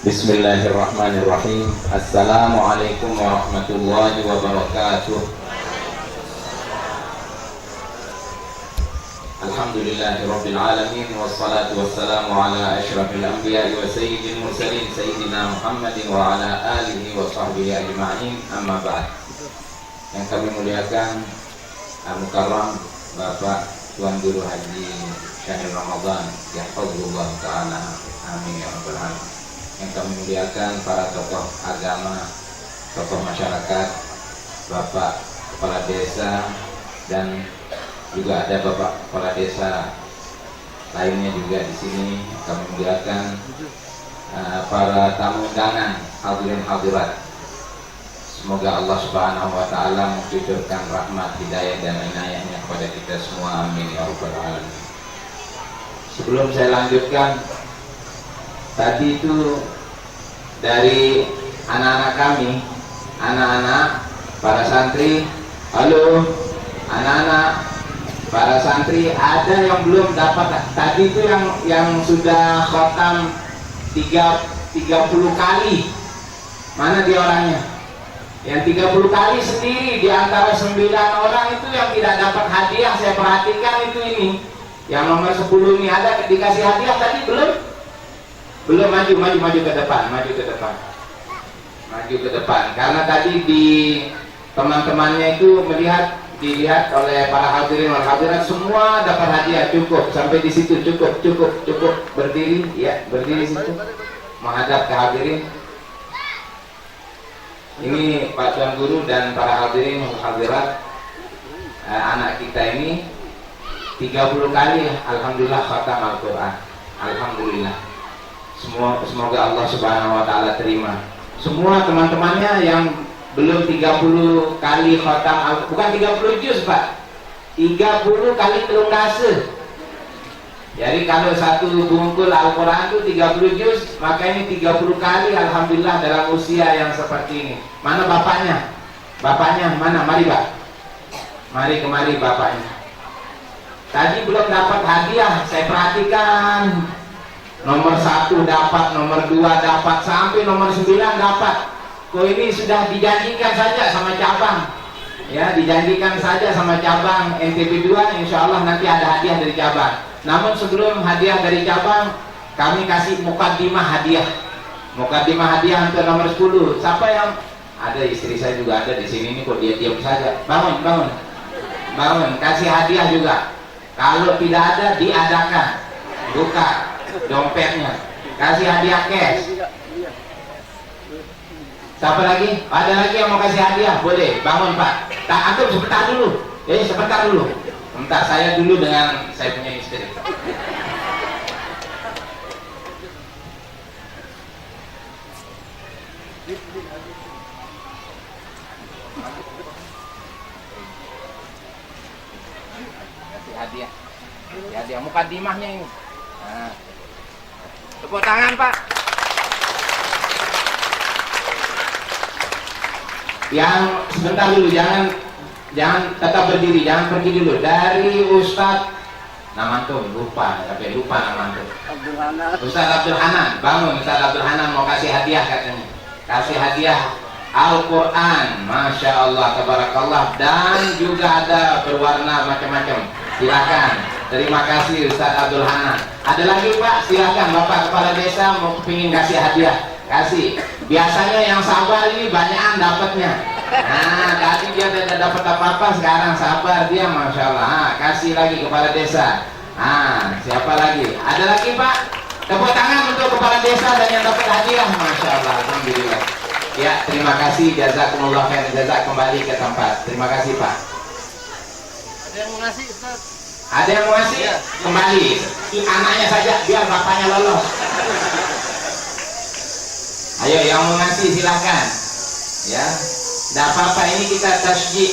Bismillahirrahmanirrahim. Assalamualaikum warahmatullahi wabarakatuh. Alhamdulillahirabbil alamin wassalatu wassalamu ala asyrafil anbiya'i wa sayyidil mursalin sayyidina Muhammadin wa ala alihi wa sahbihi ajma'in. Amma ba'd. Yang kami muliakan Al-Mukarram Bapak Tuan Guru Haji Syahril Ramadan yahfazullah ta'ala, amin ya rabbal alamin. Yang kami muliakan para tokoh agama, tokoh masyarakat, Bapak Kepala Desa, dan juga ada Bapak Kepala Desa lainnya juga di sini. Kami muliakan para tamu undangan, hadirin hadirat. Semoga Allah Subhanahu wa taala mencucurkan rahmat, hidayah dan inayahnya kepada kita semua, amin ya rabbal alamin. Sebelum saya lanjutkan, tadi itu dari anak-anak kami, anak-anak para santri, halo anak-anak para santri, ada yang belum dapat. Tadi itu yang sudah khatam 30 kali, mana dia orangnya? Yang 30 kali sendiri di antara 9 orang itu yang tidak dapat hadiah. Saya perhatikan itu ini, yang nomor 10 ini ada dikasih hadiah tadi belum maju ke depan, karena tadi di teman-temannya itu dilihat oleh para hadirin wal hadirat semua dapat hadiah. Cukup sampai di situ, cukup berdiri ya, berdiri situ menghadap ke hadirin. Ini Pak Tuan Guru dan para hadirin wal hadirat, anak kita ini 30 kali alhamdulillah khatam Al-Quran, alhamdulillah. Semoga Allah Subhanahu wa taala terima. Semua teman-temannya yang belum 30 kali khatam, bukan 30 juz Pak, 30 kali telungase. Jadi kalau satu bungkul Al-Quran itu 30 juz, maka ini 30 kali alhamdulillah dalam usia yang seperti ini. Mana bapaknya? Bapaknya mana? Mari Pak, mari kemari bapaknya. Tadi belum dapat hadiah, saya perhatikan. Nomor 1 dapat, nomor 2 dapat, sampai nomor 9 dapat. Kok ini sudah dijanjikan saja sama cabang, ya, dijanjikan saja sama cabang NTB 2, insya Allah nanti ada hadiah dari cabang. Namun sebelum hadiah dari cabang, kami kasih mukaddimah hadiah. Mukaddimah hadiah untuk nomor 10. Siapa yang ada? Istri saya juga ada di sini. Ini kok dia diam saja. Bangun, kasih hadiah juga. Kalau tidak ada, diadakan, buka dompetnya, kasih hadiah cash. Siapa lagi? Ada lagi yang mau kasih hadiah? Boleh, bangun Pak. Antum sebentar dulu. Sebentar dulu. Sebentar, saya dulu dengan saya punya istri. Kasih hadiah. Hadiah mukaddimahnya ini. Nah. Tepuk tangan Pak. Yang sebentar dulu, jangan tetap berdiri, jangan pergi dulu. Dari Ustadz Namantum, lupa nama antum. Ustadz Abdul Hanan, bangun. Ustadz Abdul Hanan mau kasih hadiah katanya. Kasih hadiah Al-Quran, Masya Allah, tabarakallah, dan juga ada berwarna macam-macam. Silakan. Terima kasih Ustadz Abdul Hanan. Ada lagi Pak? Silakan Bapak Kepala Desa mau pingin kasih hadiah. Kasih. Biasanya yang sabar ini banyakan dapatnya. Nah, tadi dia tidak dapat apa-apa, sekarang sabar dia, Masya Allah. Kasih lagi Kepala Desa. Siapa lagi? Ada lagi Pak? Tepuk tangan untuk Kepala Desa dan yang dapat hadiah, Masya Allah, alhamdulillah. Ya, terima kasih, jazakumullah khair, jazak kembali ke tempat. Terima kasih Pak. Ada yang mau ngasih Ustaz? Ada yang mau ngasih? Ya. Kembali. Anaknya saja, biar bapaknya lolos. Ayo yang mau ngasih silahkan. Ya, tidak apa-apa, ini kita tasjid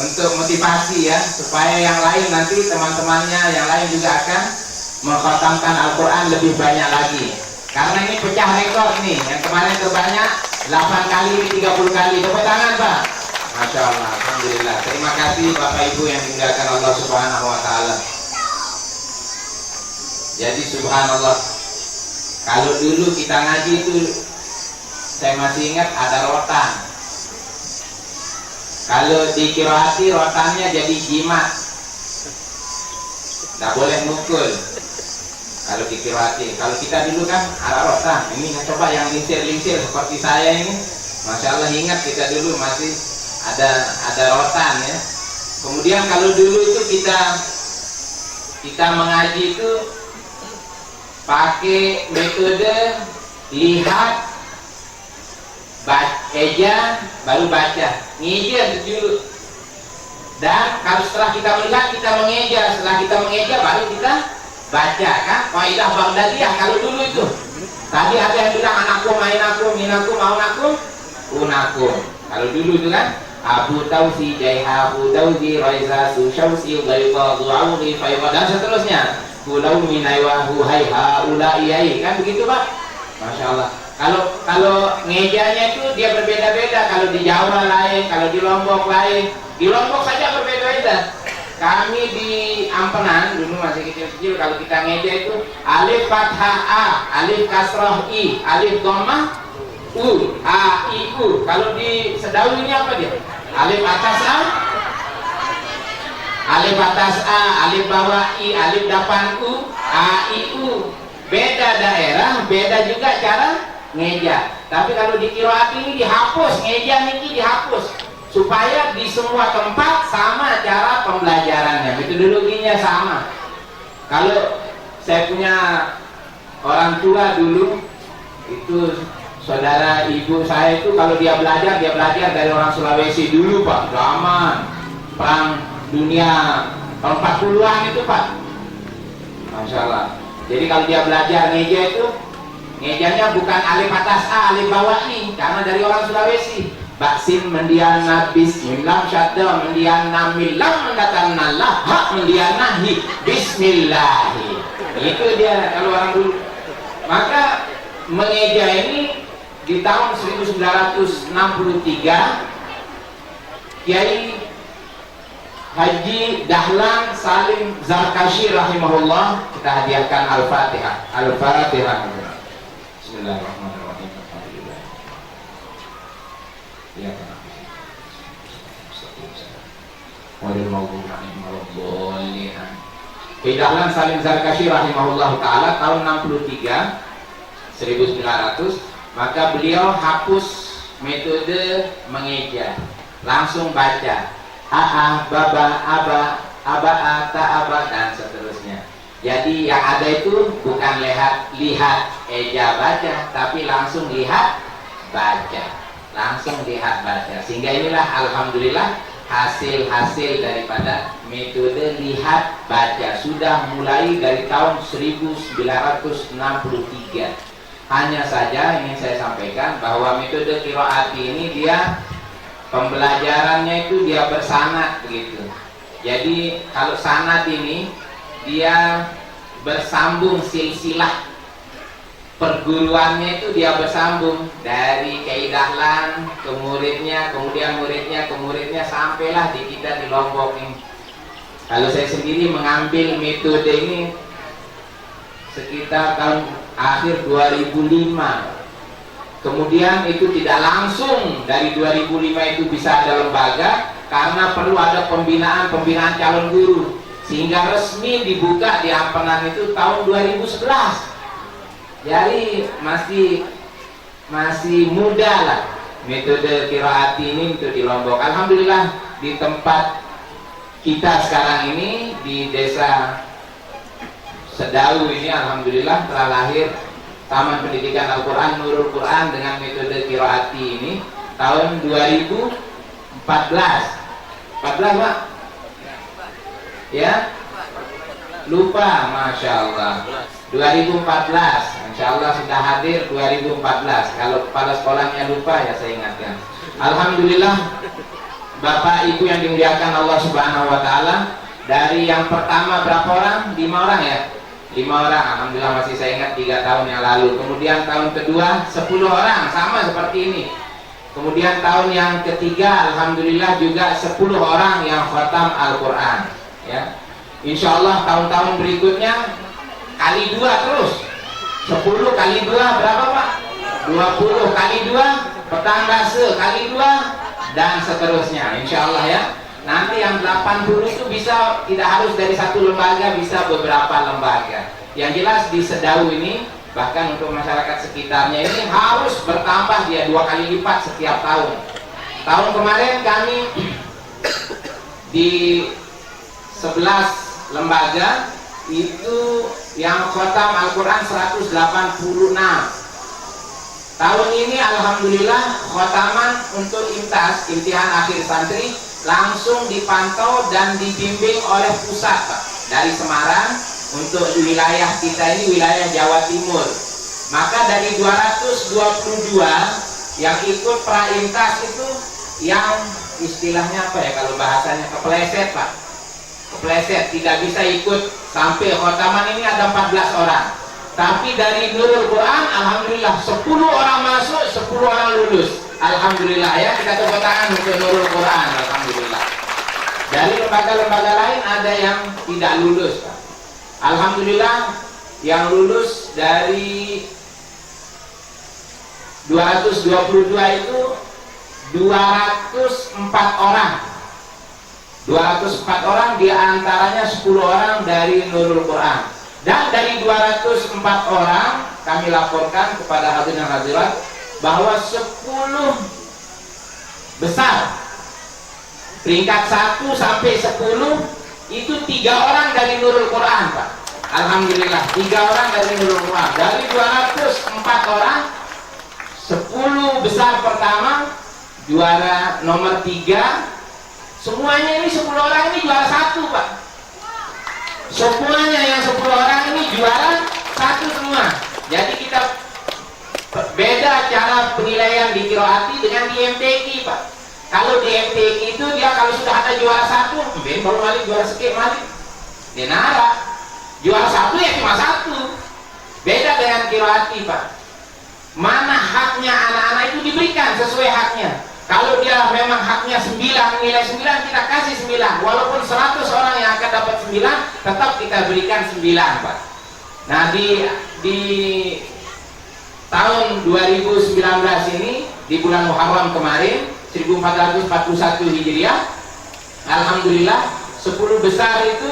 untuk motivasi ya, supaya yang lain nanti teman-temannya yang lain juga akan mengkhatamkan Al-Quran lebih banyak lagi. Karena ini pecah rekor nih, yang kemarin terbanyak 8 kali, ini 30 kali. Tepuk tangan Pak. Masya Allah, alhamdulillah. Terima kasih Bapak Ibu yang dimuliakan Allah Subhanahu wa taala. Jadi subhanallah, Kalau dulu kita ngaji itu saya masih ingat ada rotan. Kalau di qiraati rotannya jadi jimat, nggak boleh mukul. Kalau di qiraati, kalau kita dulu kan ada rotan. Ini coba yang lincir-lincir seperti saya ini, masya Allah ingat kita dulu masih ada rotan ya. Kemudian kalau dulu itu kita mengaji itu pakai metode lihat, eja, baru baca, ngeja dulu. Dan kalau setelah kita melihat kita mengeja, setelah kita mengeja baru kita baca kan. Kaidah Baghdadiyah kalau dulu itu. Tadi ada yang bilang anakum, ainakum, minakum, aunakum, unakum. Kalau dulu itu kan Abu Tausi, Jaihabu Tausi, Raiza, Susyausi, Ghaita, Du'auni, Faiwa, dan seterusnya. Kulau minaiwahu hayha ula'iyai, kan begitu Pak? Masya Allah. Kalau ngejanya itu dia berbeda-beda. Kalau di Jawa lain, kalau di Lombok lain. Di Lombok saja berbeda-beda. Kami di Ampenan dulu masih kecil-kecil, kalau kita ngeja itu alif fathah a, alif kasroh i, alif dhammah u, a, i, u. Kalau di Sedawi ini apa dia? Alif atas a, alif atas a, alif bawah i, alif depan u, a, i, u. Beda daerah, beda juga cara ngeja. Tapi kalau di qiraat ini dihapus, ngeja ini dihapus supaya di semua tempat sama cara pembelajarannya, metodologinya sama. Kalau saya punya orang tua dulu itu, saudara ibu saya itu kalau dia belajar dari orang Sulawesi dulu Pak, zaman perang dunia tahun 40-an itu Pak, Masya Allah. Jadi kalau dia belajar ngeja itu, ngejanya bukan alif atas a, alif bawah i, karena dari orang Sulawesi. Baksin mendian nabis milam syadda mendian namilam mendatang nalah hak mendian nahi bismillahi. Itu dia kalau orang dulu. Maka mengeja ini di tahun 1963 Kiai Haji Dahlan Salim Zarkashi rahimahullah, kita hadiahkan Al-Fatihah. Al-Fatihah. Bismillahirrahmanirrahim. Ya kan. Dahlan Salim Zarkashi rahimahullah taala tahun 63 1900, maka beliau hapus metode mengeja, langsung baca a, baba, aba, ta, aba, dan seterusnya. Jadi yang ada itu bukan lihat eja baca, tapi langsung lihat baca. Langsung lihat baca, sehingga inilah alhamdulillah hasil-hasil daripada metode lihat baca sudah mulai dari tahun 1963. Hanya saja ingin saya sampaikan bahwa metode qiraat ini dia pembelajarannya itu dia bersanad begitu. Jadi kalau sanad ini dia bersambung, silsilah perguruannya itu dia bersambung dari Kiai Dahlan ke muridnya, kemudian muridnya ke muridnya, sampailah di kita di Lombok ini. Kalau saya sendiri mengambil metode ini sekitar tahun akhir 2005. Kemudian itu tidak langsung dari 2005 itu bisa ada lembaga, karena perlu ada pembinaan calon guru, sehingga resmi dibuka di Ampenan itu tahun 2011. Jadi masih muda lah metode qiraat ini untuk di Lombok. Alhamdulillah di tempat kita sekarang ini di desa Sedawi ini, alhamdulillah telah lahir Taman Pendidikan Al-Quran Nurul Quran dengan metode qiraat ini tahun 2014. 14 Pak? Ya? Lupa, Masya Allah. 2014. Insya Allah sudah hadir 2014. Kalau kepala sekolahnya lupa ya saya ingatkan. Alhamdulillah Bapak Ibu yang dimuliakan Allah Subhanahu wa taala, dari yang pertama berapa orang? 5 orang ya? 5 orang. Alhamdulillah masih saya ingat 3 tahun yang lalu. Kemudian tahun kedua 10 orang, sama seperti ini. Kemudian tahun yang ketiga alhamdulillah juga 10 orang yang khatam Al-Qur'an ya. Insya Allah tahun-tahun berikutnya kali 2 terus. 10 kali 2 berapa Pak? 20 kali 2 petang base kali 2 dan seterusnya, insya Allah ya. Nanti yang 80 itu bisa tidak harus dari satu lembaga, bisa beberapa lembaga. Yang jelas di Sedau ini, bahkan untuk masyarakat sekitarnya ini harus bertambah dia 2 kali lipat setiap tahun. Tahun kemarin kami di 11 lembaga itu yang khotam Al-Quran 186. Tahun ini alhamdulillah khotaman untuk imtihan akhir santri langsung dipantau dan dibimbing oleh pusat Pak, dari Semarang. Untuk wilayah kita ini wilayah Jawa Timur, maka dari 222 yang ikut praimtas itu yang istilahnya apa ya kalau bahasanya, kepleset Pak, kepleset, tidak bisa ikut sampai khotaman ini ada 14 orang. Tapi dari Nurul Quran alhamdulillah 10 orang masuk, 10 orang lulus. Alhamdulillah ya, kita tepuk tangan untuk Nurul Quran, alhamdulillah. Dari lembaga-lembaga lain ada yang tidak lulus Pak. Alhamdulillah yang lulus dari 222 itu 204 orang. 204 orang diantaranya 10 orang dari Nurul Quran. Dan dari 204 orang kami laporkan kepada hadirin hadirat bahwa 10 besar peringkat 1 sampai 10 itu 3 orang dari Nurul Quran Pak. Alhamdulillah 3 orang dari Nurul Quran. Dari 204 orang 10 besar pertama juara nomor 3, semuanya ini 10 orang ini juara 1 Pak. Semuanya yang 10 orang ini juara 1 semua. Jadi kita beda cara penilaian di Qiraati dengan di MTQ Pak. Kalau di MTQ itu dia kalau sudah ada juara 1, baru malik juara sekian malik, dia nara. Juara 1 ya cuma 1. Beda dengan Qiraati Pak. Mana haknya anak-anak itu diberikan sesuai haknya. Kalau dia memang haknya 9, nilai 9 kita kasih 9. Walaupun 100 orang yang akan dapat 9, tetap kita berikan 9 Pak. Nah di tahun 2019 ini, di bulan Muharram kemarin 1441 Hijriah, alhamdulillah 10 besar itu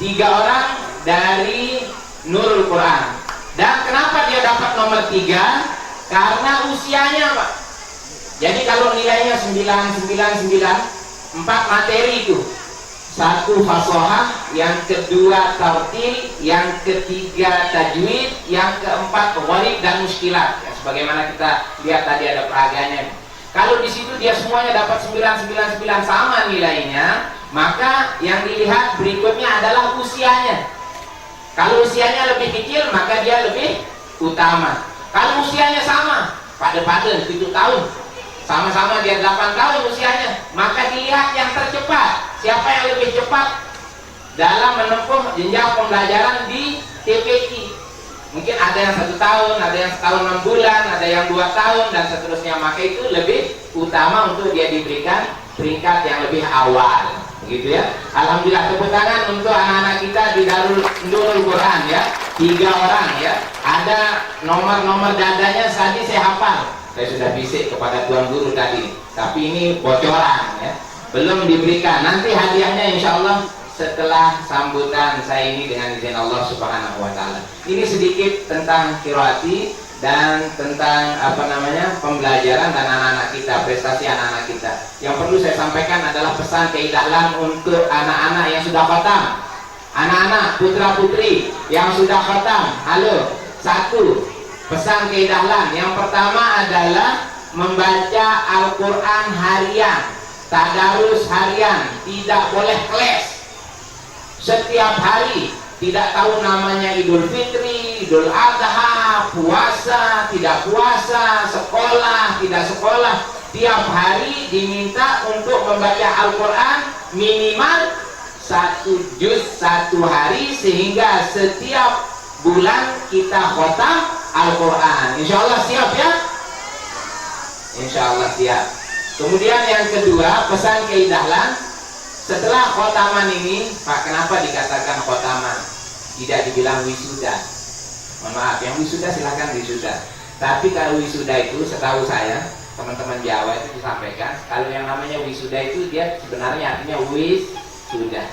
3 orang dari Nurul Quran. Dan kenapa dia dapat nomor 3? Karena usianya Pak. Jadi kalau nilainya 999, 4 materi itu. 1 fasohah, yang kedua tartil, yang ketiga tajwid, yang keempat gharib dan muskilat. Ya, sebagaimana kita lihat tadi ada peraganya. Kalau di situ dia semuanya dapat 999 sama nilainya, maka yang dilihat berikutnya adalah usianya. Kalau usianya lebih kecil, maka dia lebih utama. Kalau usianya sama, pada 7 tahun, sama-sama dia 8 tahun usianya, maka dilihat yang tercepat. Siapa yang lebih cepat dalam menempuh jenjang pembelajaran di TPQ. Mungkin ada yang 1 tahun, ada yang 1 tahun 6 bulan, ada yang 2 tahun dan seterusnya. Maka itu lebih utama untuk dia diberikan peringkat yang lebih awal, begitu ya. Alhamdulillah, tepuk tangan untuk anak-anak kita di Darul Nurul Quran ya. 3 orang ya. Ada nomor-nomor dadanya tadi saya hafal. Saya sudah bisik kepada tuan guru tadi. Tapi ini bocoran ya. Belum diberikan. Nanti hadiahnya insya Allah setelah sambutan saya ini dengan izin Allah Subhanahu wa Ta'ala. Ini sedikit tentang Qiraati dan tentang pembelajaran dan anak-anak kita, prestasi anak-anak kita. Yang perlu saya sampaikan adalah pesan keidahlan untuk anak-anak yang sudah khatam. Anak-anak putra-putri yang sudah khatam. Halo, 1 pesan keidahlan. Yang pertama adalah membaca Al-Quran harian, tadarus harian, tidak boleh keles. Setiap hari, tidak tahu namanya Idul Fitri, Idul Adha, puasa, tidak puasa, sekolah, tidak sekolah. Tiap hari diminta untuk membaca Al-Quran minimal 1 juz 1 hari, sehingga setiap bulan kita khotam Al-Quran. Insya Allah siap ya? Insya Allah siap. Kemudian yang kedua, pesan keidahlan. Setelah khotaman ini, Pak, kenapa dikatakan khotaman? Tidak dibilang wisuda. Mohon maaf, yang wisuda silahkan wisuda. Tapi kalau wisuda itu setahu saya, teman-teman Jawa itu disampaikan, kalau yang namanya wisuda itu dia sebenarnya artinya wisuda.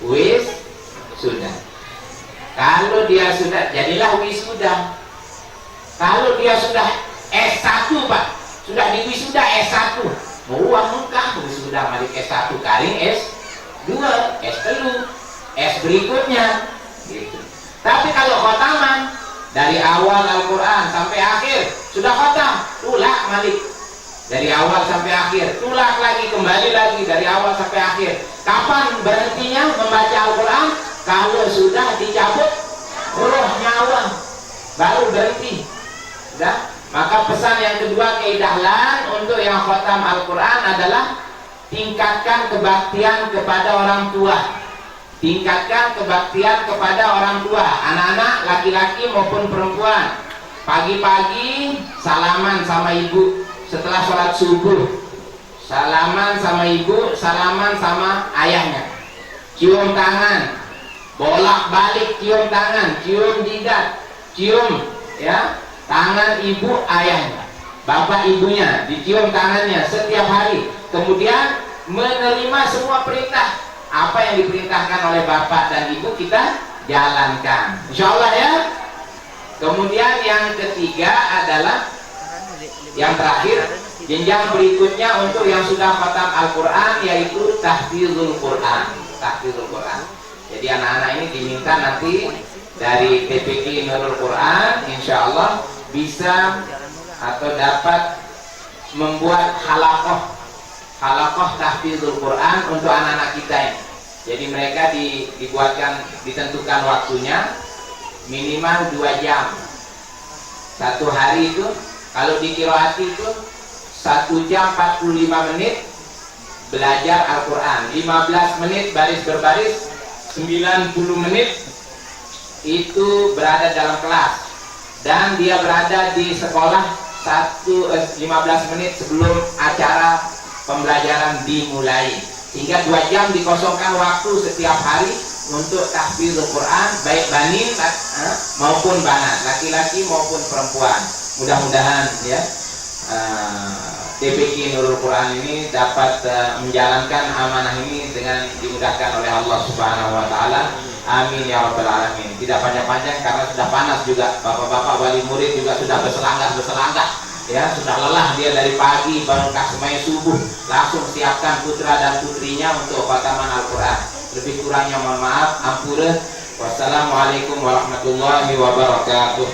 Wisuda. Kalau dia sudah, jadilah wisuda. Kalau dia sudah S1 Pak, sudah di wisuda S1, mau uang muka wisuda malik S1 karing S2, S3, S berikutnya gitu. Tapi kalau khotaman dari awal Al-Quran sampai akhir sudah khotam, tulak malik dari awal sampai akhir, tulak lagi, kembali lagi dari awal sampai akhir. Kapan berhentinya membaca Al-Quran? Kalau sudah dicabut roh nyawa baru berhenti. Sudah? Maka pesan yang kedua keidahlan untuk yang khotam Al-Quran adalah tingkatkan kebaktian kepada orang tua. Tingkatkan kebaktian kepada orang tua, anak-anak laki-laki maupun perempuan. Pagi-pagi salaman sama ibu setelah sholat subuh, salaman sama ibu, salaman sama ayahnya, cium tangan, bolak-balik cium tangan, cium jidat, cium ya tangan ibu ayahnya, bapak ibunya, dicium tangannya setiap hari. Kemudian menerima semua perintah, apa yang diperintahkan oleh bapak dan ibu kita jalankan, insya Allah ya. Kemudian yang ketiga adalah yang terakhir, jenjang berikutnya untuk yang sudah khatam Al-Quran, yaitu tahfizul Quran. Tahfizul Quran. Jadi anak-anak ini diminta nanti dari TPQ Nurul Quran, insya Allah bisa atau dapat membuat halakoh tahfizul Quran untuk anak-anak kita ini. Jadi mereka dibuatkan, ditentukan waktunya minimal 2 jam satu hari. Itu kalau di qiraati itu 1 jam 45 menit belajar Al-Quran, 15 menit baris berbaris, 90 menit itu berada dalam kelas, dan dia berada di sekolah 15 menit sebelum acara pembelajaran dimulai, hingga 2 jam dikosongkan waktu setiap hari untuk tahfizul Quran, baik banin maupun banat, laki-laki maupun perempuan. Mudah-mudahan ya TPQ Nurul Quran ini dapat menjalankan amanah ini dengan dimudahkan oleh Allah Subhanahu wa taala. Amin ya rabbal alamin. Tidak panjang-panjang karena sudah panas juga. Bapak-bapak wali murid juga sudah berselanggah ya, sudah lelah dia dari pagi bangun kasmai subuh, langsung siapkan putra dan putrinya untuk khataman Al-Quran. Lebih kurangnya mohon maaf, ampura. Wassalamualaikum warahmatullahi wabarakatuh.